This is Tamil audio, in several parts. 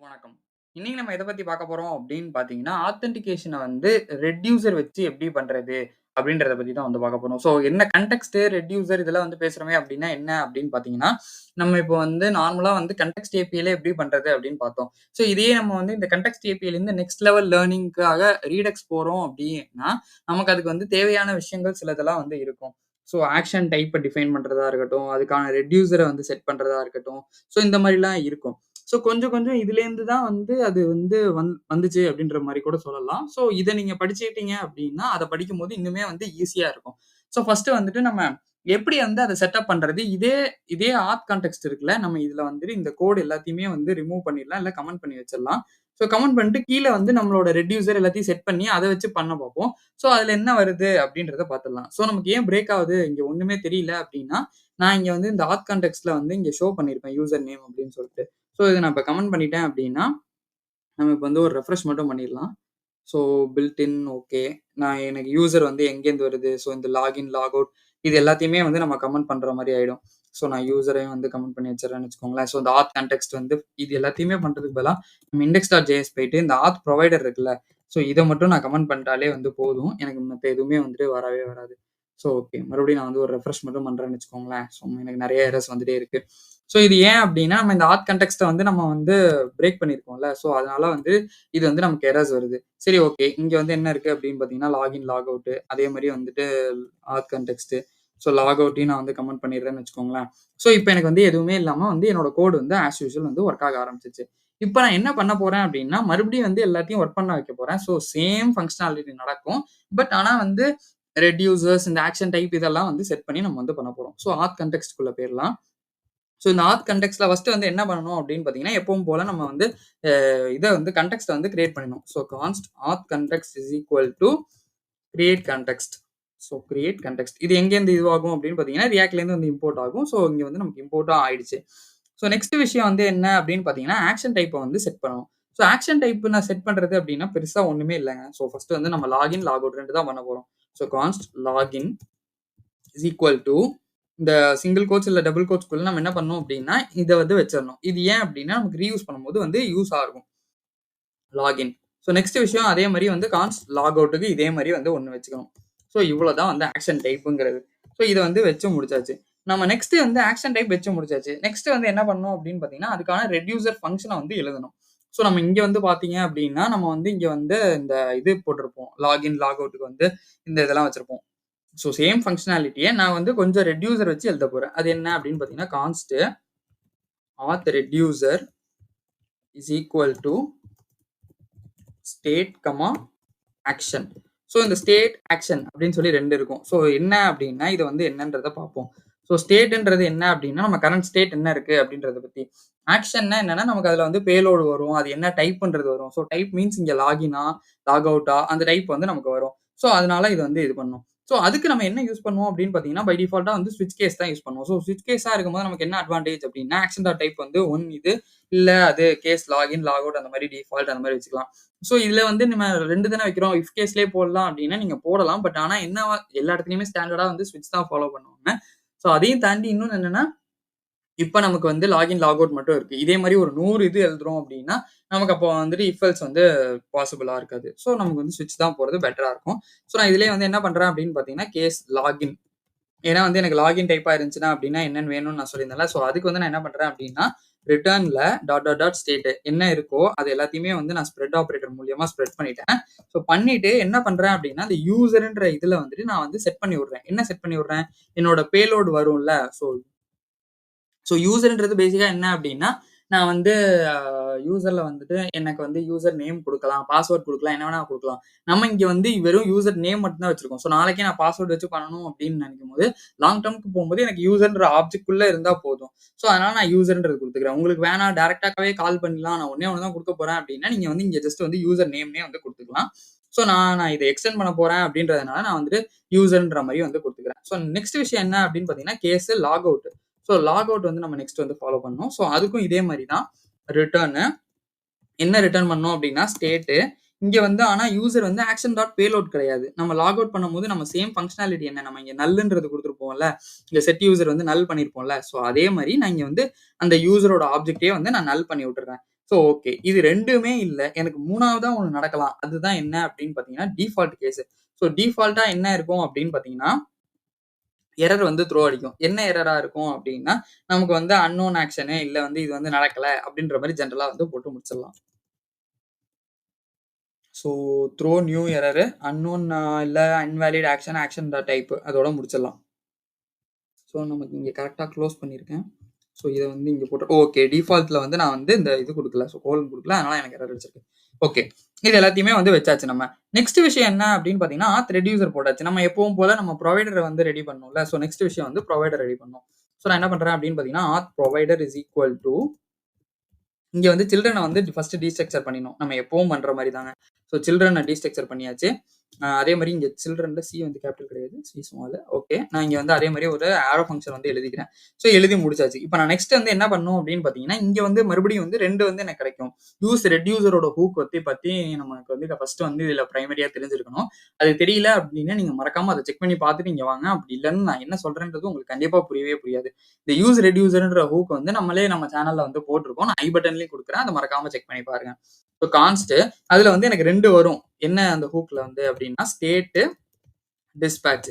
வணக்கம். இன்னைக்கு நம்ம எத பத்தி பார்க்க போறோம் அப்படின்னு பார்த்தீங்கன்னா, ஆத்தென்டிகேஷன வந்து ரெட்யூசர் வச்சு எப்படி பண்றது? அப்படின்றத பத்தி தான் வந்து பார்க்க போறோம். ஸோ என்ன கான்டெக்ஸ்ட், ரெட்யூசர் இதெல்லாம் வந்து பேசுறோமே அப்படின்னா என்ன அப்படின்னு பார்த்தீங்கன்னா, நம்ம இப்போ வந்து நார்மலா வந்து கான்டெக்ஸ்ட் ஏபிஐல எப்படி பண்றது அப்படின்னு பார்த்தோம். ஸோ இதையே நம்ம வந்து இந்த கான்டெக்ஸ்ட் ஏபிஐலேருந்து நெக்ஸ்ட் லெவல் லேர்னிங்க்காக ரீடெக்ஸ் போறோம் அப்படின்னா, நமக்கு அதுக்கு வந்து தேவையான விஷயங்கள் சிலதெல்லாம் வந்து இருக்கும். ஸோ ஆக்ஷன் டைப்ப டிஃபைன் பண்றதா இருக்கட்டும், அதுக்கான ரெட்யூசர வந்து செட் பண்றதா இருக்கட்டும். ஸோ இந்த மாரிலாம் இருக்கும். ஸோ கொஞ்சம் கொஞ்சம் இதுலேருந்து தான் வந்து அது வந்து வந்துச்சு அப்படின்ற மாரி கூட சொல்லலாம். ஸோ இத நீங்க படிச்சுக்கிட்டீங்க அப்படின்னா, அத படிக்கும்போது இன்னுமே வந்து ஈஸியா இருக்கும். ஸோ ஃபர்ஸ்ட்டு வந்துட்டு நம்ம எப்படி வந்து அத செட்டப் பண்றது? இதே இதே ஆத் கான்டெக்ஸ்ட் இருக்குல்ல, நம்ம இதுல வந்துட்டு இந்த கோட் எல்லாத்தையுமே வந்து ரிமூவ் பண்ணிடலாம். இல்ல கமெண்ட் பண்ணி வச்சிடலாம். ஸோ கமெண்ட் பண்ணிட்டு கீழ வந்து நம்மளோட ரெட்யூசர் எல்லாத்தையும் செட் பண்ணி அத வச்சு பண்ண பார்ப்போம். ஸோ அதுல என்ன வருது அப்படின்றத பார்த்துடலாம். ஸோ நமக்கு ஏன் பிரேக் ஆகுது? இங்க ஒண்ணுமே தெரியல அப்படின்னா, நான் இங்க வந்து இந்த ஆத் கான்டெக்ஸ்ட்ல வந்து இங்க ஷோ பண்ணியிருப்பேன். யூசர் நேம் அப்படின்னு சொல்லிட்டு. ஸோ இத நான் இப்ப கமெண்ட் பண்ணிட்டேன் அப்படின்னா, நம்ம இப்ப வந்து ஒரு ரெஃப்ரெஷ் மட்டும் பண்ணிடலாம். So built in okay. எனக்கு யூசர் வந்து எங்கேருந்து வருது? ஸோ இந்த லாகின், லாக் அவுட் இது எல்லாத்தையுமே வந்து நம்ம கமெண்ட் பண்ற மாரி ஆயிடும். ஸோ நான் யூசரையும் வந்து கமெண்ட் பண்ணி வச்சுர்றேன்னு வச்சுக்கோங்களேன். ஸோ இந்த ஆத் கான்டெக்ஸ்ட் வந்து இது எல்லாத்தையுமே பண்றதுக்கு பதிலா நம்ம index.js போயிட்டு இந்த ஆத் புரொவைடர் இருக்குல்ல, ஸோ இத மட்டும் நான் கமெண்ட் பண்ணிட்டாலே வந்து போதும். எனக்கு மத்த எதுவுமே வந்துட்டு வரவே வராது. So okay. மறுபடியும் நான் வந்து ஒரு ரெஃப்ரெஷ் மட்டும் பண்றேன்னு வச்சுக்கோங்களேன். ஸோ எனக்கு நெறைய எரர்ஸ் வந்துட்டே இருக்கு. ஸோ இது ஏன் அப்டின்னா, நம்ம இந்த ஆத் கான்டெக்ஸ்ட்ட வந்து நம்ம வந்து பிரேக் பண்ணியிருக்கோம்ல. ஸோ அதனால வந்து இது வந்து நமக்கு எரர்ஸ் வருது. சரி ஓகே. இங்க வந்து என்ன இருக்கு அப்படின்னு பார்த்தீங்கன்னா, லாகின், லாக் அவுட் அதே மாரி வந்துட்டு ஆத் கான்டெக்ஸ்ட். ஸோ லாக் அவுட்டையும் நான் வந்து கமெண்ட் பண்ணிடுறேன்னு வச்சுக்கோங்களேன். ஸோ இப்ப எனக்கு வந்து எதுவுமே இல்லாம வந்து என்னோட கோட் வந்து ஆஸ் யூசுவல் வந்து ஒர்க் ஆக ஆரம்பிச்சுருச்சு. இப்ப நான் என்ன பண்ண போறேன் அப்படின்னா, மறுபடியும் வந்து எல்லாத்தையும் ஒர்க் பண்ண வைக்க போறேன். ஸோ சேம் பங்ஷனாலிட்டி நடக்கும். பட் ஆனா வந்து ரெட்யூசர்ஸ் இந்த ஆக்ஷன் டைப் இதெல்லாம் வந்து செட் பண்ணி நம்ம வந்து பண்ண போறோம். ஸோ ஆத் கான்டெக்ஸ்ட்குள்ள போயிரலாம். ஸோ இந்த ஆத் கான்டெக்ஸ்ட்ல ஃபர்ஸ்ட்டு வந்து என்ன பண்ணணும் அப்படின்னு பார்த்தீங்கன்னா, எப்பவும் போல நம்ம வந்து இத வந்து கான்டெக்ஸ்ட்ட வந்து கிரியேட் பண்ணிடணும். So const auth context is equal to create context. So create context. இது எங்கேருந்து இதுவாகும் அப்படின்னு பார்த்தீங்கன்னா, ரியாக்ட்லேருந்து வந்து இம்போர்ட் ஆகும். ஸோ இங்க வந்து நமக்கு இம்போர்ட்டும் ஆயிடுச்சு. ஸோ நெக்ஸ்ட் விஷயம் வந்து என்ன அப்படின்னு பார்த்தீங்கன்னா, ஆக்ஷன் டைப்ப வந்து செட் பண்ணணும். ஸோ ஆக்ஷன் டைப் நான் செட் பண்றது அப்படின்னா, பெருசா ஒண்ணுமே இல்லங்க. ஸோ ஃபர்ஸ்ட்டு வந்து நம்ம லாகின், லாக் அவுட் 2 தான் பண்ண போறோம். So const login is equal to இந்த சிங்கிள் கோட்ஸ் இல்ல டபுள் கோட்ஸ்க்குள்ள நம்ம என்ன பண்ணணும் அப்படின்னா, இத வந்து வச்சிரணும். இது ஏன் அப்படின்னா, நமக்கு ரீயூஸ் பண்ணும்போது வந்து யூஸ் ஆகும். லாகின். ஸோ நெக்ஸ்ட் விஷயம் அதே மாரி வந்து கான்ஸ்ட் லாக் அவுட்க்கு இதே மாரி வந்து ஒண்ணு வச்சுக்கணும். ஸோ இவ்வளோதான் வந்து ஆக்ஷன் டைப்ங்கிறது. ஸோ இத வந்து வச்சு முடிச்சாச்சு. நம்ம நெக்ஸ்ட் வந்து ஆக்ஷன் டைப் வச்சு முடிச்சாச்சு. நெக்ஸ்ட் வந்து என்ன பண்ணணும் அப்படின்னு பார்த்தீங்கன்னா, அதுக்கான ரெட்யூசர் ஃபங்ஷன வந்து எழுதணும். ஸோ நம்ம இங்க வந்து பார்த்தீங்க அப்படின்னா, நம்ம வந்து இங்க வந்து இந்த இது போட்டிருப்போம். லாகின், லாக் அவுட்க்கு வந்து இந்த இதெல்லாம் வச்சிருப்போம். ஸோ சேம் பங்ஷனாலிட்டிய நான் வந்து கொஞ்சம் ரெட்யூசர் வச்சு எழுத போறேன். அது என்ன அப்படின்னு பார்த்தீங்கன்னா, const auth reducer is equal to state, action. So இந்த ஸ்டேட், ஆக்ஷன் அப்படின்னு சொல்லி 2 இருக்கும். ஸோ என்ன அப்படின்னா, இது வந்து என்னன்றத பார்ப்போம். ஸோ ஸ்டேட்ன்றது என்ன அப்படின்னா, நம்ம கரண்ட் ஸ்டேட் என்ன இருக்கு அப்படின்றத பத்தி. ஆக்ஷன்னா என்னன்னா, நமக்கு அதுல வந்து பேலோட் வரும். அது என்ன டைப்ன்றது வரும். ஸோ டைப் மீன்ஸ் இங்க லாகினா, லாக் அவுட்டா அந்த டைப் வந்து நமக்கு வரும். ஸோ அதனால இது வந்து இது பண்ணும். ஸோ அதுக்கு நம்ம என்ன யூஸ் பண்ணுவோம் அப்படின்னு பார்த்தீங்கன்னா, பை டிஃபால்ட்டா வந்து ஸ்விட்ச் கேஸ் தான் யூஸ் பண்ணுவோம். ஸோ ஸ்விட்ச் கேஸா இருக்கும்போது நமக்கு என்ன அட்வான்டேஜ் அப்படின்னா, ஆக்ஷன் டாட் டைப் வந்து இது, இல்ல அது கேஸ் லாகின், லாக் அவுட் அந்த மாரி டிஃபால்ட் அந்த மாரி வச்சுக்கலாம். ஸோ இதுல வந்து நம்ம 2 தானே வைக்கிறோம். இஃப் கேஸ்லயே போடலாம் அப்டின்னா நீங்க போடலாம். பட் ஆனா என்ன எல்லா இடத்துலயுமே ஸ்டாண்டர்டா வந்து ஸ்விட்ச் தான் ஃபாலோ பண்ணுவாங்க. ஸோ அதையும் தாண்டி இன்னொன்னு என்னன்னா, இப்ப நமக்கு வந்து லாகின், லாக் அவுட் மட்டும் இருக்கு. இதே மாரி ஒரு 100 இது எழுதுறோம் அப்டின்னா, நமக்கு அப்போ வந்துட்டு இஃப் எல்ஸ் வந்து பாசிபிளா இருக்காது. ஸோ நமக்கு வந்து ஸ்விட்ச் தான் போறது பெட்டரா இருக்கும். ஸோ நான் இதுலயே வந்து என்ன பண்றேன் அப்டின்னு பார்த்தீங்கன்னா, கேஸ் லாகின் ஏன்னா வந்து எனக்கு லாகின் டைப்பா இருந்துச்சுன்னா அப்படின்னா என்னன்னு வேணும்னு நான் சொல்லியிருந்தேன்ல. ஸோ அதுக்கு வந்து நான் என்ன பண்றேன் அப்படின்னா, ரிட்டர்ன்ல ஸ்டேட் என்ன இருக்கோ அது எல்லாத்தையுமே வந்து நான் ஸ்ப்ரெட் ஆப்பரேட்டர் மூலியமா ஸ்ப்ரெட் பண்ணிட்டேன். ஸோ பண்ணிட்டு என்ன பண்றேன் அப்படின்னா, அந்த யூசர்ன்ற இதுல வந்துட்டு நான் வந்து செட் பண்ணி விடுறேன். என்ன செட் பண்ணி விடுறேன்? என்னோட பேலோட் வரும்ல. ஸோ யூசர்ன்றது பேசிக்கா என்ன அப்டின்னா, நான் வந்து யூசர்ல வந்துட்டு எனக்கு வந்து யூசர் நேம் குடுக்கலாம், பாஸ்வேர்ட் குடுக்கலாம், என்ன வேணா குடுக்கலாம். நம்ம இங்க வந்து வெறும் யூசர் நேம் மட்டும் தான் வச்சிருக்கோம். ஸோ நாளைக்கே நான் பாஸ்வேர்ட் வச்சு பண்ணணும் அப்டின்னு நெனைக்கும்போது, லாங் டெர்ம்க்கு போம்போது எனக்கு யூசர்ன்ற ஆப்ஜெக்ட் குள்ள இருந்தா போதும். ஸோ அதனால நான் யூசர்ன்றது குடுத்துக்கிறேன். உங்களுக்கு வேணாம் டைரக்ட்டாவே கால் பண்ணிடலாம். நான் ஒண்ணே ஒண்ணு தான் குடுக்க போறேன் அப்டின்னா, நீங்க வந்து இங்க ஜஸ்ட் வந்து யூசர் நேம்னே வந்து குடுத்துக்கலாம். ஸோ நான் இத எக்ஸ்டெண்ட் பண்ண போறேன் அப்டின்றதுனால நான் வந்துட்டு யூசர்ன்ற மாரி வந்து குடுத்துக்கிறேன். ஸோ நெக்ஸ்ட் விஷயம் என்ன அப்டின்னு பார்த்தீங்கன்னா, case log out. So log out வந்து நம்ம நெக்ஸ்ட் வந்து ஃபாலோ பண்ணணும். ஸோ அதுக்கும் இதே மாரி தான் ரிட்டர்னு என்ன ரிட்டர்ன் பண்ணோம் அப்டின்னா, ஸ்டேட்டு இங்க வந்து ஆனா யூசர் வந்து ஆக்ஷன் டாட் பேலோட் கிடையாது. நம்ம லாக் அவுட் பண்ணும்போது நம்ம சேம் பங்ஷனாலிட்டி என்ன நம்ம இங்க நல்ன்றது குடுத்துருப்போம்ல. இங்க செட் யூசர் வந்து நல் பண்ணியிருப்போம்ல. ஸோ அதே மாரி நான் இங்க வந்து அந்த யூசரோட ஆப்ஜெக்ட்டயே வந்து நான் நல் பண்ணி விட்டுர்றேன். So okay. இது 2மே இல்ல. எனக்கு 3வதா ஒண்ணு நடக்கலாம். அதுதான் என்ன அப்படின்னு பார்த்தீங்கன்னா, டிஃபால்ட் கேஸ். ஸோ டிஃபால்ட்டா என்ன இருக்கும் அப்படின்னு பார்த்தீங்கன்னா, எரர் வந்து த்ரோ அடிக்கும். என்ன எரரா இருக்கும் அப்படின்னா, நமக்கு வந்து அன்னோன் ஆக்ஷனு இல்ல வந்து இது வந்து நடக்கல அப்படின்ற மாரி ஜெனரலா வந்து போட்டு முடிச்சிடலாம். So throw new error, unknown இல்ல இன்வாலிட் ஆக்ஷன், ஆக்ஷன் டைப் அதோட முடிச்சிடலாம். ஸோ நமக்கு இங்க கரெக்ட்டா க்ளோஸ் பண்ணியிருக்கேன். ஸோ இத வந்து இங்க போட்டு ஓகே. டிஃபால்ட்ல வந்து நான் வந்து இந்த இது குடுக்கல. ஸோ கோலன் குடுக்கல. அதனால எனக்கு எரர் அடிச்சிருக்கு. ஓகே. இது எல்லாத்தையுமே வந்து வச்சாச்சு நம்ம. நெக்ஸ்ட் விஷயம் என்ன அப்படின்னு பார்த்தீங்கன்னா, ஆத் ரெட்யூசர் போட்டாச்சு. நம்ம எப்பவும் போல நம்ம புரொவைடர வந்து ரெடி பண்ணணும்ல. ஸோ நெக்ஸ்ட் விஷயம் வந்து புரொவைடர் ரெடி பண்ணணும். ஸோ நான் என்ன பண்றேன் அப்படின்னு பார்த்தீங்கன்னா, ஆத் புரொவைடர் இஸ் ஈக்குவல் டூ இங்க வந்து சில்ட்ரன வந்து ஃபர்ஸ்ட் டீஸ்ட்ரக்சர் பண்ணிடணும். நம்ம எப்பவும் பண்ற மாரி தாங்க. ஸோ சில்ட்ரன டீஸ்ட்ரக்சர் பண்ணியாச்சு. அதே மாரி இங்க சில்ட்ரன்ல சி வந்து கேப்பிட்டல் கிடையாது. C small. ஓகே. நான் இங்க வந்து அதே மாரி ஒரு ஆரோ ஃபங்ஷன் வந்து எழுதிக்கிறேன். ஸோ எழுதி முடிச்சாச்சு. இப்ப நான் நெக்ஸ்ட் வந்து என்ன பண்ணணும் அப்படின்னு பார்த்தீங்கன்னா, இங்க வந்து மறுபடியும் வந்து 2 வந்து எனக்கு கிடைக்கும். ரெட்யூசரோட ஹூக் பத்தி பத்தி நமக்கு வந்து ஃபர்ஸ்ட் வந்து இதுல பிரைமரியா தெரிஞ்சிருக்கணும். அது தெரியல அப்படின்னா, நீங்க மறக்காம அத செக் பண்ணி பார்த்துட்டு இங்க வாங்க. அப்படி இல்லன்னு நான் என்ன சொல்றேன்றது உங்களுக்கு கண்டிப்பா புரியவே புரியாது. இந்த ரெட்யூசர்ன்ற ஹூக் வந்து நம்மளே நம்ம சேனல்ல வந்து போட்டிருக்கோம். நான் ஐ பட்டன்லயும் குடுக்குறேன். அத மறக்காம செக் பண்ணி பாருங்க. ஸோ கான்ஸ்ட் அதுல வந்து எனக்கு 2 வரும். என்ன அந்த ஹூக்ல வந்து அப்படின்னா, ஸ்டேட், டிஸ்பேட்ச்.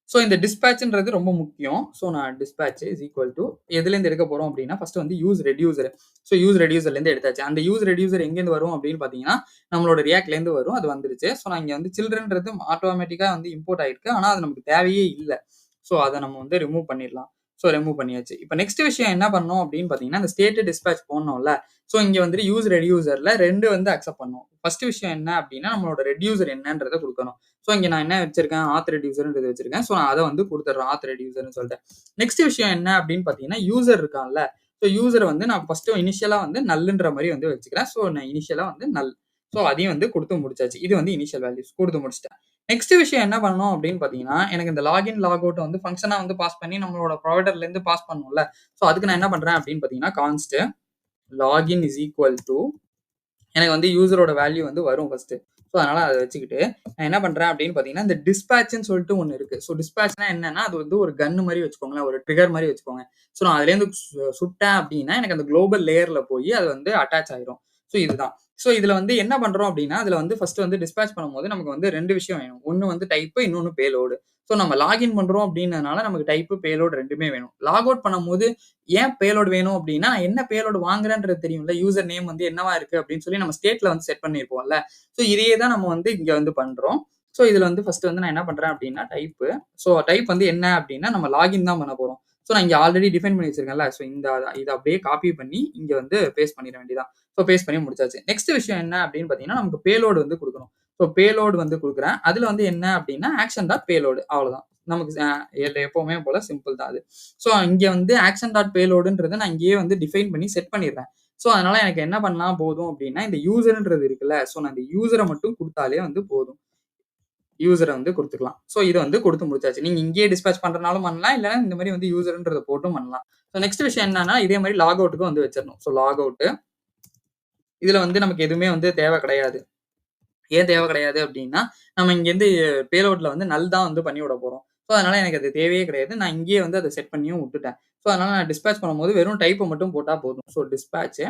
ஸோ இந்த டிஸ்பேட்ச்ன்றது ரொம்ப முக்கியம். ஸோ நான் டிஸ்பேட்ச் இஸ் ஈக்குவல் டூ எதுலேருந்து எடுக்க போறோம் அப்படின்னா, ஃபர்ஸ்ட் வந்து ரெட்யூசர். ஸோ ரெட்யூசர்லேருந்து எடுத்தாச்சு. அந்த ரெட்யூசர் எங்கேருந்து வரும் அப்படின்னு பார்த்தீங்கன்னா, நம்மளோட ரியாக்ட்லேருந்து வரும். அது வந்துருச்சு. ஸோ நான் இங்க வந்து சில்ட்ரன்றது ஆட்டோமேட்டிக்கா வந்து இம்போர்ட் ஆயிருக்கு. ஆனா அது நமக்கு தேவையே இல்ல. ஸோ அத நம்ம வந்து ரிமூவ் பண்ணிடலாம். ஸோ ரிமூவ் பண்ணியாச்சு. இப்ப நெக்ஸ்ட் விஷயம் என்ன பண்ணணும் அப்படின்னு பார்த்தீங்கன்னா, இந்த ஸ்டேட் டிஸ்பேட்ச் போடணும்ல. ஸோ இங்க வந்து ரெட்யூசர்ல 2 வந்து அக்செப்ட் பண்ணும். ஃபர்ஸ்ட் விஷயம் என்ன அப்படின்னா, நம்மளோட ரெட்யூசர் என்னன்றத குடுக்கணும். ஸோ இங்க நான் என்ன வச்சிருக்கேன், ஆத் ரெட்யூசர்ன்றது வச்சிருக்கேன். ஸோ நான் அத வந்து குடுத்துடுறேன். ஆத் ரெட்யூசர்ன்னு சொல்லிட்டேன். நெக்ஸ்ட் விஷயம் என்ன அப்படின்னு பார்த்தீங்கன்னா, யூசர் இருக்கான்ல. ஸோ யூசர வந்து நான் ஃபர்ஸ்ட் இனிஷியலா வந்து நல்ன்ற மாரி வந்து வச்சுக்கிறேன். ஸோ நான் இனிஷியலா வந்து நல். ஸோ அதையும் வந்து குடுத்து முடிச்சாச்சு. இது வந்து இனிஷியல் வேல்யூஸ் குடுத்து முடிச்சுட்டேன். நெக்ஸ்ட் விஷயம் என்ன பண்ணணும் அப்படின்னு பார்த்தீங்கன்னா, எனக்கு இந்த லாகின், லாக் அவுட் வந்து ஃபங்ஷனா வந்து பாஸ் பண்ணி நம்மளோட ப்ரொவைடர்ல இருந்து பாஸ் பண்ணணும்ல. ஸோ அதுக்கு நான் என்ன பண்றேன் அப்படின்னு பார்த்தீங்கன்னா, கான்ஸ்ட் லாகின் இஸ் ஈக்குவல் டூ எனக்கு வந்து யூசரோட வேல்யூ வந்து வரும் ஃபர்ஸ்ட். ஸோ அதனால அதை வச்சுக்கிட்டு நான் என்ன பண்றேன் அப்படின்னு பார்த்தீங்கன்னா, இந்த டிஸ்பேட்ச்னு சொல்லிட்டு ஒன்று இருக்கு. ஸோ டிஸ்பேட்ச்னா என்னன்னா, அது வந்து ஒரு கன் மாதிரி வச்சுக்கோங்களேன், ஒரு ட்ரிகர் மாதிரி வச்சுக்கோங்க. ஸோ நான் அதுலேருந்து சுட்டேன் அப்படின்னா எனக்கு அந்த குளோபல் லேயர்ல போய் அது வந்து அட்டாச் ஆயிரும். ஸோ இதுதான். ஸோ இதுல வந்து என்ன பண்றோம் அப்படின்னா, அதுல வந்து ஃபர்ஸ்ட் வந்து டிஸ்பேட்ச் பண்ணும்போது நமக்கு வந்து 2 விஷயம் வேணும். ஒண்ணு வந்து டைப், இன்னொன்னு பேலோடு. ஸோ நம்ம லாகின் பண்றோம் அப்படின்றதுனால நமக்கு டைப், பேலோட் 2மே வேணும். லாக் அவுட் பண்ணும்போது ஏன் பேலோட் வேணும் அப்படின்னா, என்ன பேலோட் வாங்குறேன்றது தெரியும்ல. யூசர் நேம் வந்து என்னவா இருக்கு அப்படின்னு சொல்லி நம்ம ஸ்டேட்ல வந்து செட் பண்ணியிருப்போம்ல. ஸோ இதையே தான் நம்ம வந்து இங்க வந்து பண்றோம். ஸோ இதுல வந்து ஃபர்ஸ்ட் வந்து நான் என்ன பண்றேன் அப்படின்னா, டைப். ஸோ டைப் வந்து என்ன அப்படின்னா, நம்ம லாகின் தான் பண்ண போறோம். ஸோ நான் இங்க ஆல்ரெடி டிஃபைன் பண்ணி வச்சிருக்கேன்ல. ஸோ இத அப்படியே காப்பி பண்ணி இங்க வந்து பேஸ்ட் பண்ணிட வேண்டியதான். ஸோ பேஸ்ட் பண்ணி முடிச்சாச்சு. நெக்ஸ்ட் விஷயம் என்ன அப்படின்னு பார்த்தீங்கன்னா, நமக்கு பேலோட் வந்து குடுக்கணும். ஸோ பேலோட் வந்து குடுக்குறேன். அதுல வந்து என்ன அப்படின்னா, ஆக்ஷன் டாட் பேலோட் அவ்வளவுதான். நமக்கு எப்பவுமே போல சிம்பிள் தான் அது. ஸோ இங்க வந்து ஆக்ஷன் டாட் பேலோடுன்றத நான் இங்கேயே வந்து டிஃபைன் பண்ணி செட் பண்ணிடுறேன். ஸோ அதனால எனக்கு என்ன பண்ணா போதும் அப்படின்னா, இந்த யூசர்ன்றது இருக்குல்ல. ஸோ நான் இந்த யூசர மட்டும் குடுத்தாலே வந்து போதும். யூசர வந்து குடுத்துக்கலாம். ஸோ இத வந்து குடுத்து முடிச்சாச்சு. நீங்க இங்கேயே டிஸ்பேட்ச் பண்றனாலும் பண்ணலாம். இல்லன்னா இந்த மாரி வந்து யூசர்ன்றத போட்டும் பண்ணலாம். ஸோ நெக்ஸ்ட் விஷயம் என்னன்னா, இதே மாரி லாக் அவுட்க்கும் வந்து வச்சிரணும். ஸோ லாக் அவுட் இதுல வந்து நமக்கு எதுவுமே வந்து தேவை கிடையாது. ஏன் தேவை கிடையாது அப்படின்னா, நம்ம இங்கேருந்து பேலோட்ல வந்து நல் தான் வந்து பண்ணி விட போறோம். ஸோ அதனால எனக்கு அது தேவையே கிடையாது. நான் இங்கேயே வந்து அத செட் பண்ணியும் விட்டுட்டேன். ஸோ அதனால நான் டிஸ்பேட்ச் பண்ணும்போது வெறும் டைப்ப மட்டும் போட்டா போதும். So dispatch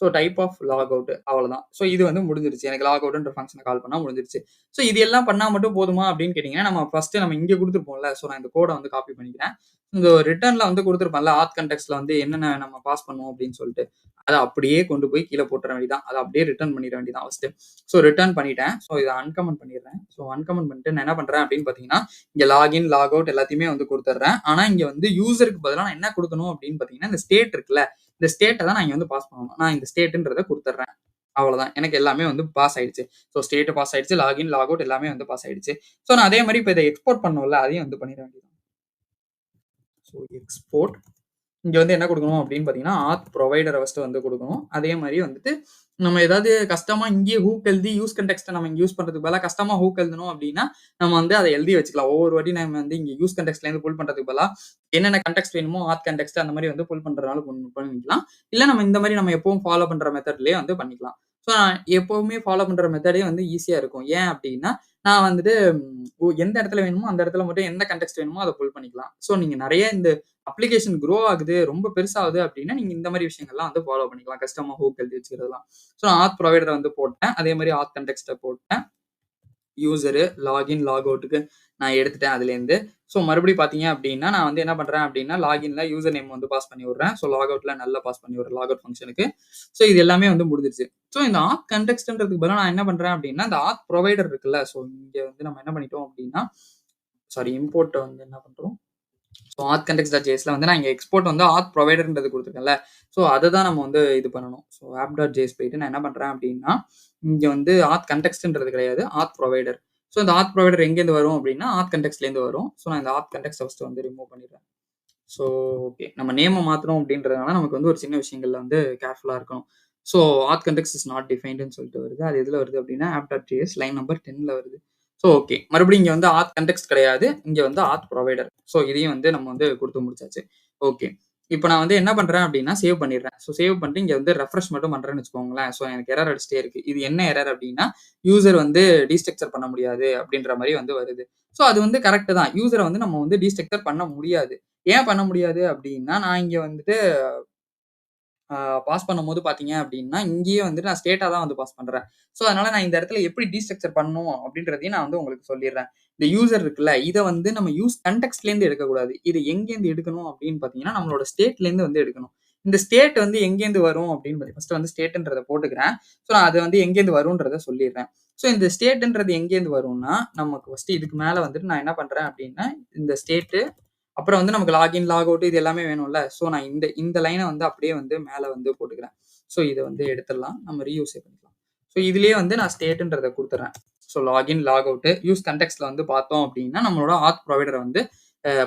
type of log out அவ்வளோதான். ஸோ இது வந்து முடிஞ்சிருச்சு. எனக்கு லாக் அவுட்ன்ற ஃபங்ஷன கால் பண்ணா முடிஞ்சிருச்சு. ஸோ இது எல்லாம் பண்ணா மட்டும் போதுமா அப்படின்னு கேட்டீங்கன்னா, நம்ம ஃபர்ஸ்ட் நம்ம இங்க குடுத்துருப்போம்ல. ஸோ நான் இந்த கோட வந்து காப்பி பண்ணிக்கிறேன். இந்த ரிட்டர்ன்ல வந்து குடுத்துருப்பேன்ல, ஆத் கான்டெக்ஸ்ட்ல வந்து என்னென்ன நம்ம பாஸ் பண்ணுவோம் அப்படின்னு சொல்லிட்டு. அத அப்படியே கொண்டு போய் கீழ போட்டுற வேண்டியதான். அத அப்படியே ரிட்டர்ன் பண்ணிற வேண்டியதான் ஃபர்ஸ்ட். ஸோ ரிட்டர்ன் பண்ணிட்டேன். ஸோ இத அன்கமெண்ட் பண்ணிடுறேன். ஸோ அன்கமெண்ட் பண்ணிட்டு நான் என்ன பண்றேன் அப்படின்னு பார்த்தீங்கன்னா, இங்க லாகின், லாக் அவுட் எல்லாத்தையுமே வந்து குடுத்துடுறேன். ஆனா இங்க வந்து யூசருக்கு பதிலா நான் என்ன குடுக்கணும் அப்படின்னு பார்த்தீங்கன்னா, இந்த ஸ்டேட் இருக்குல்ல, இந்த ஸ்டேட்ட தான் நான் இங்க வந்து பாஸ் பண்ணணும். நான் இந்த ஸ்டேட்ன்றத குடுத்துடுறேன். அவ்வளோதான். எனக்கு எல்லாமே வந்து பாஸ் ஆயிடுச்சு. ஸோ ஸ்டேட் பாஸ் ஆயிடுச்சு. லாகின், லாக் அவுட் எல்லாமே வந்து பாஸ் ஆயிடுச்சு. ஸோ நான் அதே மாரி இப்ப இத எக்ஸ்போர்ட் பண்ணணும்ல, அதையும் வந்து பண்ணிட வேண்டியது. ஸோ எக்ஸ்போர்ட் இங்க வந்து என்ன குடுக்கணும் அப்படின்னு பார்த்தீங்கன்னா, ஆத் புரொவைடர ஃபர்ஸ்ட் வந்து குடுக்கணும். அதே மாரி வந்துட்டு நம்ம ஏதாவது கஸ்டமா இங்கேயே ஹூக் எழுதி யூஸ் கான்டெக்ஸ்ட்ட நம்ம இங்க யூஸ் பண்றதுக்கு பதிலா கஸ்டமா ஹூக் எழுதணும் அப்படின்னா, நம்ம வந்து அத எழுதி வச்சுக்கலாம். ஒவ்வொரு வாட்டி நம்ம வந்து இங்க யூஸ் கான்டெக்ஸ்ட்லேருந்து புல் பண்றதுக்கு பதிலா, என்னென்ன கான்டெக்ஸ்ட் வேணுமோ ஆத் கான்டெக்ஸ்ட் அந்த மாரி வந்து புல் பண்றதுனால பண்ணிக்கலாம். இல்ல நம்ம இந்த மாரி நம்ம எப்பவும் ஃபாலோ பண்ற மெத்தட்லயே வந்து பண்ணிக்கலாம். ஸோ நான் எப்பவுமே ஃபாலோ பண்ற மெத்தடே வந்து ஈஸியா இருக்கும். ஏன் அப்டின்னா, நான் வந்துட்டு எந்த இடத்துல வேணுமோ, அந்த இடத்துல மட்டும் எந்த கான்டெக்ஸ்ட் வேணுமோ அத புல் பண்ணிக்கலாம். ஸோ நீங்க நெறைய இந்த அப்ளிகேஷன் குரோ ஆகுது, ரொம்ப பெருசாகுது அப்டின்னா, நீங்க இந்த மாரி விஷயங்கள்லாம் வந்து ஃபாலோ பண்ணிக்கலாம். கஸ்டமா ஹூக் எழுதி வச்சுக்கிறதெல்லாம். ஸோ நான் ஆத் புரொவைடர வந்து போட்டேன். அதே மாரி ஆத் கான்டெக்ஸ்ட்ட போட்டேன். யூசரு, லாகின், லாக் அவுட்டுக்கு நான் எடுத்துட்டேன் அதுலேருந்து. ஸோ மறுபடியும் பார்த்தீங்க அப்டின்னா, நான் வந்து என்ன பண்றேன் அப்டின்னா, லாகின்ல யூசர் நேம் வந்து பாஸ் பண்ணி விடுறேன். ஸோ லாக் அவுட்ல நல்லா பாஸ் பண்ணி விடுறேன் லாக் அவுட் ஃபங்ஷனுக்கு. ஸோ இது எல்லாமே வந்து முடிஞ்சிருச்சு. ஸோ இந்த ஆத் கான்டெக்ஸ்ட்ன்றதுக்கு பதிலா நான் என்ன பண்றேன் அப்டின்னா, இந்த ஆத் புரொவைடர் இருக்குல்ல, ஸோ இங்க வந்து நம்ம என்ன பண்ணிட்டோம் அப்டின்னா, சாரி இம்போர்ட்ட வந்து என்ன பண்றோம், ஸோ ஆத் கான்டெக்ஸ்ட்.jsல வந்து நான் இங்க எக்ஸ்போர்ட் வந்து ஆத் புரொவைடர்ன்றது குடுத்துருக்கேன்ல. ஸோ அத தான் நம்ம வந்து இது பண்ணணும். ஸோ app.js போயிட்டு நான் என்ன பண்றேன் அப்டின்னா, இங்க வந்து ஆத் கான்டெக்ஸ்ட்ன்றது கிடையாது. ஆத் புரொவைடர். ஸோ இந்த ஆத் புரொவைடர் எங்கேருந்து வரும் அப்டின்னா, ஆத் கான்டெக்ஸ்ட்லேருந்து வரும். ஸோ நான் இந்த ஆத் கான்டெக்ஸ்ட்ட ஃபர்ஸ்ட் வந்து ரிமூவ் பண்ணிடுறேன். So okay. நம்ம நேம மாத்துறோம் அப்டின்றதுனால நமக்கு வந்து ஒரு சின்ன விஷயங்கள்ல வந்து கேர்ஃபுல்லா இருக்கணும். ஸோ ஆத் கான்டெக்ஸ்ட் இஸ் நாட் டிஃபைன்டுன்னு சொல்லிட்டு வருது. அது எதுல வருது அப்டின்னா, app.js லைன் நம்பர் 10ல வருது. So okay. மறுபடியும் இங்க வந்து ஆத் கான்டெக்ஸ்ட் கிடையாது. இங்க வந்து ஆத் புரொவைடர். ஸோ இதையும் வந்து நம்ம வந்து குடுத்து முடிச்சாச்சு. ஓகே. இப்ப நான் வந்து என்ன பண்றேன் அப்டின்னா, சேவ் பண்ணிடுறேன். ஸோ சேவ் பண்ணிட்டு இங்க வந்து ரெஃப்ரெஷ் மட்டும் பண்றேன்னு வச்சுக்கோங்களேன். ஸோ எனக்கு எரர் அடிச்சிட்டே இருக்கு. இது என்ன எரர் அப்டின்னா, யூசர் வந்து டீஸ்ட்ரக்சர் பண்ண முடியாது அப்டின்ற மாரி வந்து வருது. ஸோ அது வந்து கரெக்ட் தான். யூசர வந்து நம்ம வந்து டீஸ்ட்ரக்சர் பண்ண முடியாது. ஏன் பண்ண முடியாது அப்டின்னா, நான் இங்க வந்துட்டு ஆ பாஸ் பண்ணும்போது பார்த்தீங்க அப்டின்னா, இங்கேயே வந்துட்டு நான் ஸ்டேட்டா தான் வந்து பாஸ் பண்றேன். ஸோ, அதனால நான் இந்த இடத்துல எப்படி டீஸ்ட்ரக்சர் பண்ணணும் அப்டின்றதையும் நான் வந்து உங்களுக்கு சொல்லிர்றேன். இந்த யூசர் இருக்குல்ல, இத வந்து நம்ம யூஸ் கான்டெக்ஸ்ட்லேருந்து எடுக்கக்கூடாது. இது எங்கேருந்து எடுக்கணும் அப்டின்னு பார்த்தீங்கன்னா, நம்மளோட ஸ்டேட்லேருந்து வந்து எடுக்கணும். இந்த ஸ்டேட் வந்து எங்கேருந்து வரும் அப்டின்னு ஃபர்ஸ்ட் வந்து ஸ்டேட்ன்றத போட்டுக்கிறேன். ஸோ, நான் அது வந்து எங்கேருந்து வரும்ன்றத சொல்லிர்றேன். ஸோ, இந்த ஸ்டேட்ன்றது எங்கேருந்து வரும்னா, நமக்கு ஃபர்ஸ்ட் இதுக்கு மேல வந்துட்டு நான் என்ன பண்றேன் அப்டின்னா, இந்த ஸ்டேட் அப்புறம் வந்து நமக்கு லாகின், லாக் அவுட் இது எல்லாமே வேணும்ல. ஸோ நான் இந்த இந்த லைன வந்து அப்படியே வந்து மேல வந்து போட்டுக்கிறேன். ஸோ இத வந்து எடுத்துடலாம். நம்ம ரீயூஸே பண்ணிக்கலாம். ஸோ இதுலயே வந்து நான் ஸ்டேட்ன்றத குடுத்துர்றேன். So login, log out use கான்டெக்ஸ்ட்ல வந்து பார்த்தோம் அப்படின்னா, நம்மளோட ஆத் புரொவைடர வந்து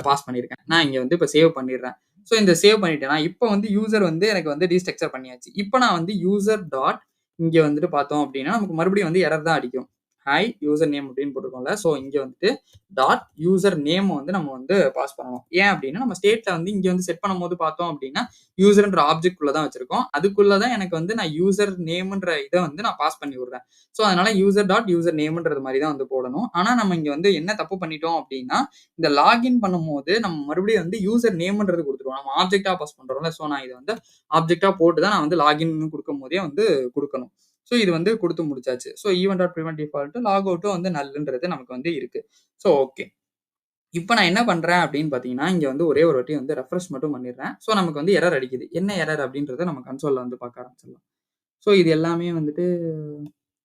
பாஸ் பண்ணியிருக்கேன். நான் இங்க வந்து இப்ப சேவ் பண்ணிடுறேன். ஸோ இந்த சேவ் பண்ணிட்டேன்னா, இப்ப வந்து யூசர் வந்து எனக்கு வந்து டீஸ்ட்ரக்சர் பண்ணியாச்சு. இப்ப நான் வந்து யூசர் டாட் இங்க வந்துட்டு பார்த்தோம் அப்படின்னா, நமக்கு மறுபடியும் வந்து எரர் தான் அடிக்கும். ஹாய் யூசர் நேம் அப்படின்னு போட்டிருக்கோம்ல. ஸோ இங்க வந்துட்டு டாட் யூசர் நேம் வந்து நம்ம வந்து பாஸ் பண்ணணும். ஏன் அப்டின்னா, நம்ம ஸ்டேட்ல வந்து இங்க வந்து செட் பண்ணும்போது பார்த்தோம் அப்டின்னா, யூசர்ன்ற ஆப்ஜெக்ட் குள்ள தான் வச்சிருக்கோம். அதுக்குள்ள தான் எனக்கு வந்து நான் யூசர் நேம்ன்ற இத வந்து நான் பாஸ் பண்ணி விடுறேன். ஸோ அதனால யூசர் டாட் யூசர் நேம்ன்றது மாரி தான் வந்து போடணும். ஆனா நம்ம இங்க வந்து என்ன தப்பு பண்ணிட்டோம் அப்டின்னா, இந்த லாகின் பண்ணும்போது நம்ம மறுபடியும் வந்து யூசர் நேம்ன்றது குடுத்துருவோம். நம்ம ஆப்ஜெக்ட்டா பாஸ் பண்றோம்ல. ஸோ நான் இத வந்து ஆப்ஜெக்ட்டா போட்டு தான் நான் வந்து லாகின்னு குடுக்கும்போதே வந்து குடுக்கணும். ஸோ இது வந்து குடுத்து முடிச்சாச்சு. So even that prevent default log அவுட்டும் வந்து நல்ன்றது நமக்கு வந்து இருக்கு. So okay. இப்ப நான் என்ன பண்றேன் அப்படின்னு பார்த்தீங்கன்னா, இங்க வந்து ஒரே ஒரு வாட்டி வந்து ரெஃப்ரெஷ் மட்டும் பண்ணிடுறேன். ஸோ நமக்கு வந்து எரர் அடிக்குது. என்ன எரர் அப்படின்றத நம்ம கன்சோல்ல வந்து பார்க்க ஆரம்பிச்சிடலாம். ஸோ இது எல்லாமே வந்துட்டு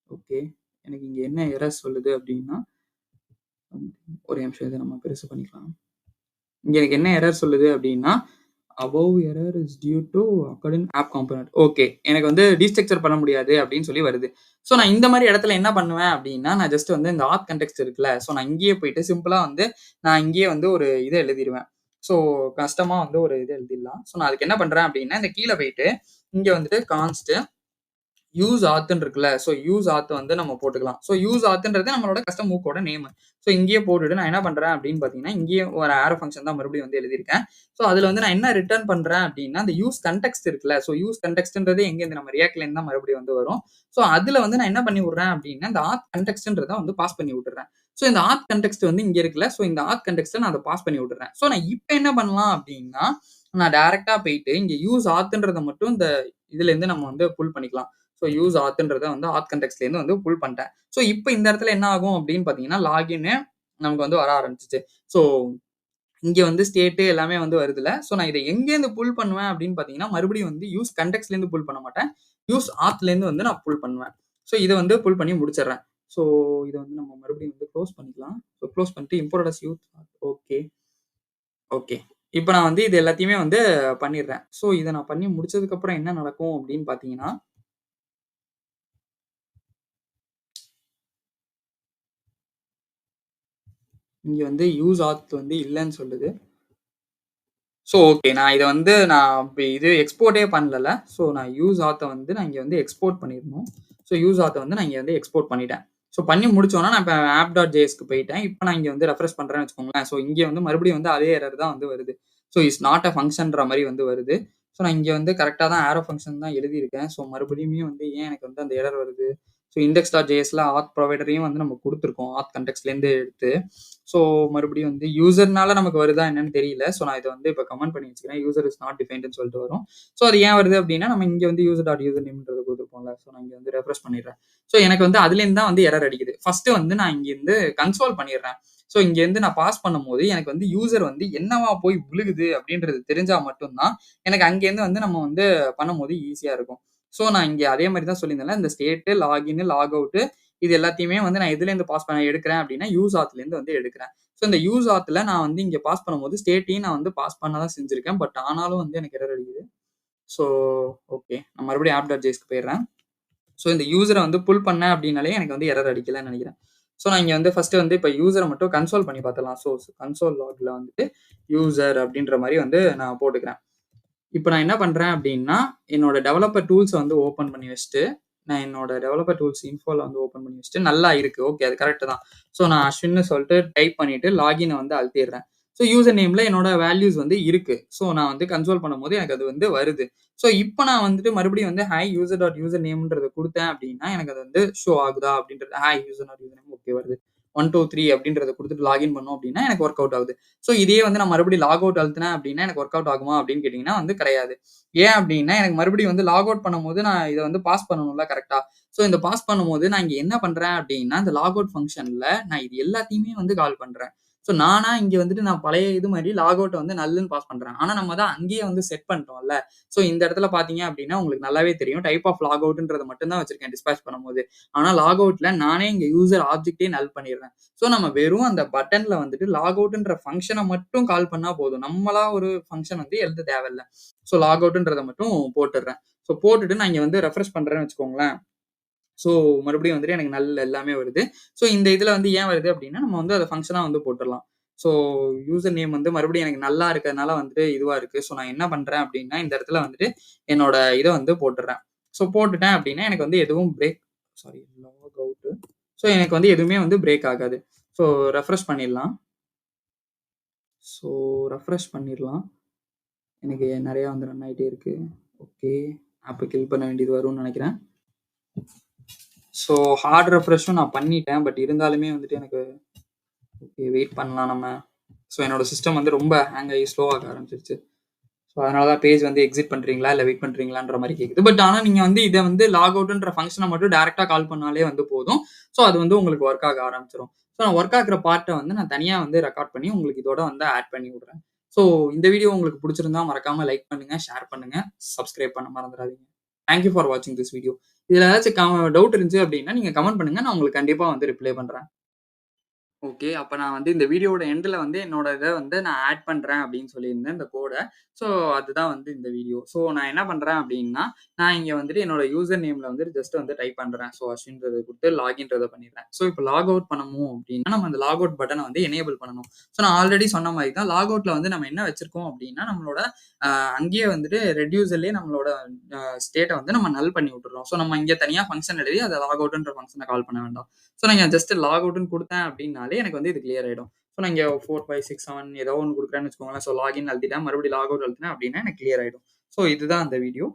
ஓகே. எனக்கு இங்க என்ன எரர் சொல்லுது அப்படின்னா, ஒரே நிமிஷம் இத நம்ம பெருசு பண்ணிக்கலாம். இங்க எனக்கு என்ன எரர் சொல்லுது அப்படின்னா, above error is due to according of component. Okay. எனக்கு வந்து டீஸ்ட்ரக்சர் பண்ண முடியாது அப்படின்னு சொல்லி வருது. ஸோ நான் இந்த மாரி இடத்துல என்ன பண்ணுவேன் அப்படின்னா, நான் ஜஸ்ட் வந்து இந்த ஆத் கான்டெக்ஸ்ட் இருக்குல்ல. ஸோ நான் இங்கேயே போயிட்டு சிம்பிளா வந்து நான் இங்கேயே வந்து ஒரு இத எழுதிருவேன். ஸோ கஷ்டமா வந்து ஒரு இது எழுதிடலாம். ஸோ நான் அதுக்கு என்ன பண்றேன் அப்படின்னா, இந்த கீழ போயிட்டு இங்க வந்துட்டு கான்ஸ்ட் யூஸ் ஆத்ன்னு இருக்குல்ல. ஸோ யூஸ் ஆத் வந்து நம்ம போட்டுக்கலாம். ஸோ யூஸ் ஆத்ன்றது நம்மளோட கஸ்டம் ஹூக்கோட நேம். ஸோ இங்கேயே போட்டுட்டு நான் என்ன பண்றேன் அப்படின்னு பார்த்தீங்கன்னா, இங்கேயே ஒரு ஆரோ ஃபங்ஷன் தான் மறுபடியும் வந்து எழுதியிருக்கேன். ஸோ அதுல வந்து நான் என்ன ரிட்டர்ன் பண்றேன் அப்படின்னா, அந்த யூஸ் கான்டெக்ஸ்ட் இருக்குல்ல. ஸோ யூஸ் கான்டெக்ஸ்ட்ன்றது எங்கேருந்து நம்ம ரியாக்ட்லேருந்து தான் மறுபடியும் வந்து வரும். ஸோ அதுல வந்து நான் என்ன பண்ணி விடுறேன் அப்படின்னா, இந்த ஆத் கான்டெக்ஸ்ட்ன்றத வந்து பாஸ் பண்ணி விட்டுறேன். ஸோ இந்த ஆத் கான்டெக்ஸ்ட் வந்து இங்க இருக்குல்ல. ஸோ இந்த ஆத் கான்டெக்ஸ்ட்ட நான் அத பாஸ் பண்ணி விட்டுறேன். ஸோ நான் இப்ப என்ன பண்ணலாம் அப்படின்னா, நான் டைரக்ட்டா போயிட்டு இங்க யூஸ் ஆத்ன்றத மட்டும் இந்த இதுலேருந்து நம்ம வந்து புல் பண்ணிக்கலாம். ஸோ யூஸ் ஆத்ன்றத வந்து ஆத் கான்டெக்ஸ்ட்லேருந்து வந்து புல் பண்ணிட்டேன். ஸோ இப்ப இந்த இடத்துல என்ன ஆகும் அப்படின்னு பார்த்தீங்கன்னா, லாகின்னு நமக்கு வந்து வர ஆரம்பிச்சுச்சு. ஸோ இங்க வந்து ஸ்டேட் எல்லாமே வந்து வருதுல்ல. ஸோ நான் இத எங்கேருந்து புல் பண்ணுவேன் அப்படின்னு பார்த்தீங்கன்னா, மறுபடியும் வந்து யூஸ் கான்டெக்ஸ்ட்லேருந்து புல் பண்ண மாட்டேன். யூஸ் ஆத்லேருந்து வந்து நான் புல் பண்ணுவேன். ஸோ இத வந்து புல் பண்ணி முடிச்சிடுறேன். ஸோ இத வந்து நம்ம மறுபடியும் வந்து குளோஸ் பண்ணிக்கலாம். ஸோ குளோஸ் பண்ணிட்டு import as use okay, okay. இப்ப நான் வந்து இது எல்லாத்தையுமே வந்து பண்ணிடுறேன். ஸோ இத நான் பண்ணி முடிச்சதுக்கப்புறம் என்ன நடக்கும் அப்படின்னு பார்த்தீங்கன்னா, இங்க வந்து யூஸ் ஆத் வந்து இல்லன்னு சொல்லுது. So okay. நான் இத வந்து நான் இது எக்ஸ்போர்ட்டே பண்ணலல்ல. ஸோ நான் யூஸ் ஆத்த வந்து நான் இங்க வந்து எக்ஸ்போர்ட் பண்ணிறணும். ஸோ யூஸ் ஆத்த வந்து நான் இங்க வந்து எக்ஸ்போர்ட் பண்ணிட்டேன். ஸோ பண்ணி முடிச்சோனே நான் இப்ப app.jsக்கு போயிட்டேன். இப்ப நான் இங்க வந்து ரெஃப்ரெஷ் பண்றேன்னு வச்சுக்கோங்களேன். ஸோ இங்க வந்து மறுபடியும் வந்து அதே எரர் தான் வந்து வருது. ஸோ இஸ் நாட் அ ஃபங்ஷன்ற மாரி வந்து வருது. ஸோ நான் இங்க வந்து கரெக்ட்டா தான் ஆரோ ஃபங்ஷன் தான் எழுதியிருக்கேன். ஸோ மறுபடியுமே வந்து ஏன் எனக்கு வந்து அந்த எரர் வருது? ஸோ index.jsல ஆத் ப்ரொவைடரையும் வந்து நம்ம குடுத்துருக்கோம். ஆத் கான்டெக்ஸ்ட்லேருந்து எடுத்து. ஸோ மறுபடியும் வந்து யூசர்னால நமக்கு வருதா என்னன்னு தெரியல. ஸோ நான் இத வந்து இப்ப கமெண்ட் பண்ணி வச்சுக்கிறேன். யூசர் இஸ் நாட் டிஃபைன்டுன்னு சொல்லிட்டு வரும். ஸோ அது ஏன் வருது அப்டின்னா, நம்ம இங்க வந்து யூசர் டாட் யூசர் நேம்ன்றத குடுத்துருப்போம்ல. ஸோ நான் இங்க வந்து ரெஃப்ரெஷ் பண்ணிடுறேன். ஸோ எனக்கு வந்து அதுலேருந்து தான் வந்து எரர் அடிக்குது. ஃபர்ஸ்ட்டு வந்து நான் இங்கேருந்து கன்சோல் பண்ணிடுறேன். ஸோ இங்கேருந்து நான் பாஸ் பண்ணும்போது, எனக்கு வந்து யூசர் வந்து என்னவா போய் விழுகுது அப்டின்றது தெரிஞ்சா மட்டும் தான், எனக்கு அங்கேருந்து வந்து நம்ம வந்து பண்ணும்போது ஈஸியா இருக்கும். ஸோ நான் இங்க அதே மாரி தான் சொல்லியிருந்தேன்ல, இந்த ஸ்டேட்டு, லாகின்னு, லாக் அவுட்டு இது எல்லாத்தையுமே வந்து நான் எதுலேருந்து பாஸ் பண்ண எடுக்கிறேன் அப்டின்னா, யூஸ் ஆத்லேருந்து வந்து எடுக்கிறேன். ஸோ இந்த யூஸ் ஆத்ல நான் வந்து இங்க பாஸ் பண்ணும்போது, ஸ்டேட்டையும் நான் வந்து பாஸ் பண்ண தான் செஞ்சிருக்கேன். பட் ஆனாலும் வந்து எனக்கு எரர் அடிக்குது. So okay. நான் மறுபடியும் app.jsக்கு போயிடுறேன். ஸோ இந்த யூசர வந்து புல் பண்ணேன் அப்டின்னாலே எனக்கு வந்து எரர் அடிக்கலன்னு நெனைக்கிறேன். ஸோ நான் இங்க வந்து ஃபர்ஸ்ட்டு வந்து இப்ப யூசர மட்டும் கன்சோல் பண்ணி பார்த்துடலாம். ஸோ கன்சோல் லாக்ல வந்துட்டு யூசர் அப்டின்ற மாரி வந்து நான் போட்டுக்கிறேன். இப்ப நான் என்ன பண்றேன் அப்டின்னா, என்னோட டெவலப்பர் டூல்ஸ வந்து ஓப்பன் பண்ணி வச்சுட்டு, நான் என்னோட டெவலப்பர் டூல்ஸ் இன்ஃபோல வந்து ஓப்பன் பண்ணி வச்சுட்டு, நல்லா இருக்கு. ஓகே. அது கரெக்ட் தான். ஸோ நான் அஸ்வின்னு சொல்லிட்டு டைப் பண்ணிட்டு லாகின வந்து அழுத்திடுறேன். ஸோ யூசர் நேம்ல என்னோட வேல்யூஸ் வந்து இருக்கு. ஸோ நான் வந்து கன்சோல் பண்ணும்போது எனக்கு அது வந்து வருது. ஸோ இப்ப நான் வந்துட்டு மறுபடியும் வந்து ஹாய் யூசர் டாட் யூசர் நேம்ன்றத குடுத்தேன் அப்டின்னா, எனக்கு அது வந்து ஷோ ஆகுதா அப்டின்றது hi user dot user name okay வருது. 1, 2, 3 அப்டின்றத குடுத்துட்டு லாகின் பண்ணோம் அப்டின்னா, எனக்கு வொர்க் அவுட் ஆகுது. ஸோ இதையே வந்து நான் மறுபடியும் லாக் அவுட் அழுத்துனேன் அப்டின்னா, எனக்கு வொர்க் அவுட் ஆகுமா அப்டின்னு கேட்டீங்கன்னா வந்து கிடையாது. ஏன் அப்டின்னா, எனக்கு மறுபடியும் வந்து லாக் அவுட் பண்ணும்போது நான் இத வந்து பாஸ் பண்ணணும்ல கரெக்ட்டா. ஸோ இந்த பாஸ் பண்ணும்போது நான் இங்க என்ன பண்றேன் அப்டின்னா, இந்த லாக் அவுட் ஃபங்ஷன்ல நான் இது எல்லாத்தையுமே வந்து கால் பண்றேன். ஸோ நானா இங்க வந்துட்டு நான் பழைய இது மாரி லாக் அவுட்ட வந்து நல்ன்னு பாஸ் பண்றேன். ஆனா நம்ம தான் அங்கேயே வந்து செட் பண்ணிட்டோம்ல. ஸோ இந்த இடத்துல பார்த்தீங்க அப்டின்னா, உங்களுக்கு நல்லாவே தெரியும். டைப் ஆஃப் லாக் அவுட்ன்றத மட்டும் தான் வச்சிருக்கேன் டிஸ்பேட்ச் பண்ணும்போது. ஆனா லாக் அவுட்ல நானே இங்க யூசர் ஆப்ஜெக்ட்டே நல் பண்ணிடுறேன். ஸோ நம்ம வெறும் அந்த பட்டன்ல வந்துட்டு லாக் அவுட்ன்ற ஃபங்ஷன மட்டும் கால் பண்ணா போதும். நம்மளா ஒரு ஃபங்ஷன் வந்து எழுத தேவையில்ல. ஸோ லாக் அவுட்ன்றத மட்டும் போட்டுடுறேன். ஸோ போட்டுட்டு நான் இங்க வந்து ரெஃப்ரெஷ் பண்றேன்னு வச்சுக்கோங்களேன். ஸோ மறுபடியும் வந்துட்டு எனக்கு நல் எல்லாமே வருது. ஸோ இந்த இதுல வந்து ஏன் வருது அப்டின்னா, நம்ம வந்து அத ஃபங்ஷனா வந்து போட்டுறலாம். ஸோ யூசர் நேம் வந்து மறுபடியும் எனக்கு நல்லா இருக்கிறதுனால வந்துட்டு இதுவா இருக்கு. ஸோ நான் என்ன பண்றேன் அப்டின்னா, இந்த இடத்துல வந்துட்டு என்னோட இத வந்து போட்டுடுறேன். ஸோ போட்டுட்டேன் அப்டின்னா, எனக்கு வந்து எதுவும் சாரி லாக் அவுட். ஸோ எனக்கு வந்து எதுவுமே வந்து பிரேக் ஆகாது. ஸோ ரெஃப்ரெஷ் பண்ணிடலாம். ஸோ ரெஃப்ரெஷ் பண்ணிடலாம். எனக்கு நெறையா வந்து ரன் ஆயிட்டே இருக்கு. ஓகே. ஆப்ப கில் பண்ண வேண்டியது வரும்னு நெனைக்கிறேன். ஸோ ஹார்ட் ரெஃப்ரெஷும் நான் பண்ணிட்டேன். பட் இருந்தாலுமே வந்துட்டு எனக்கு ஓகே வெயிட் பண்ணலாம் நம்ம. ஸோ என்னோட சிஸ்டம் வந்து ரொம்ப ஹேங் ஆகி ஸ்லோ ஆக ஆரம்பிச்சிருச்சு. ஸோ அதனால தான் பேஜ் வந்து எக்ஸிட் பண்றீங்களா? இல்ல வெயிட் பண்றீங்களான்ற மாரி கேக்குது. பட் ஆனா நீங்க வந்து இத வந்து லாக் அவுட்ன்ற ஃபங்ஷன மட்டும் டைரக்ட்டா கால் பண்ணாலே வந்து போதும். ஸோ அது வந்து உங்களுக்கு வொர்க் ஆக ஆரம்பிச்சுரும். ஸோ நான் வொர்க் ஆகுற பார்ட்ட வந்து நான் தனியா வந்து ரெக்கார்ட் பண்ணி உங்களுக்கு இதோட வந்து ஆட் பண்ணி விடுறேன். ஸோ இந்த வீடியோ உங்களுக்கு புடிச்சிருந்தா மறக்காம லைக் பண்ணுங்க, ஷேர் பண்ணுங்க, சப்ஸ்கிரைப் பண்ண மறந்துறாதீங்க. தேங்க் யூ ஃபார் வாட்சிங் திஸ் வீடியோ. இதுல ஏதாச்சும் டவுட் இருந்துச்சு அப்டின்னா, நீங்க கமெண்ட் பண்ணுங்க. நான் உங்களுக்கு கண்டிப்பா வந்து ரிப்ளை பண்றேன். ஓகே. அப்ப நான் வந்து இந்த வீடியோவோட எண்டுல வந்து என்னோட இத வந்து நான் ஆட் பண்றேன் அப்படின்னு சொல்லியிருந்தேன், இந்த கோட. ஸோ அதுதான் வந்து இந்த வீடியோ. ஸோ நான் என்ன பண்றேன் அப்படின்னா, நான் இங்க வந்துட்டு என்னோட யூசர் நேம்ல வந்து ஜஸ்ட் வந்து டைப் பண்றேன். ஸோ அஸ்வின்றத குடுத்து லாகின்றத பண்ணிடுறேன். ஸோ இப்ப லாக் அவுட் பண்ணணும் அப்படின்னா, நம்ம அந்த லாக் அவுட் பட்டன வந்து எனேபிள் பண்ணணும். ஸோ நான் ஆல்ரெடி சொன்ன மாரி தான் லாக் அவுட்ல வந்து நம்ம என்ன வச்சிருக்கோம் அப்படின்னா, நம்மளோட அங்கேயே வந்துட்டு ரெட்யூசர்லயே நம்மளோட ஸ்டேட்ட வந்து நம்ம நல் பண்ணி விட்டுர்றோம். ஸோ நம்ம இங்க தனியா ஃபங்ஷன் எழுதி அத லாக் அவுட்ன்ற ஃபங்ஷன கால் பண்ண வேண்டாம். ஸோ நான் இங்க ஜஸ்ட் லாக் அவுட்ன்னு குடுத்தேன் அப்படின்னாலே எனக்கு வந்து இது கிளியர் ஆயிடும். ஸோ நான் இங்க 4, 5, 6, 7 ஏதோ ஒண்ணு குடுக்குறேன்னு வச்சுக்கோங்களேன். ஸோ லாகின் அழுத்திட்டேன். மறுபடியும் லாக் அவுட் அழுத்தினேன் அப்படின்னா எனக்கு கிளியர் ஆயிடும். ஸோ இதுதான் அந்த வீடியோ.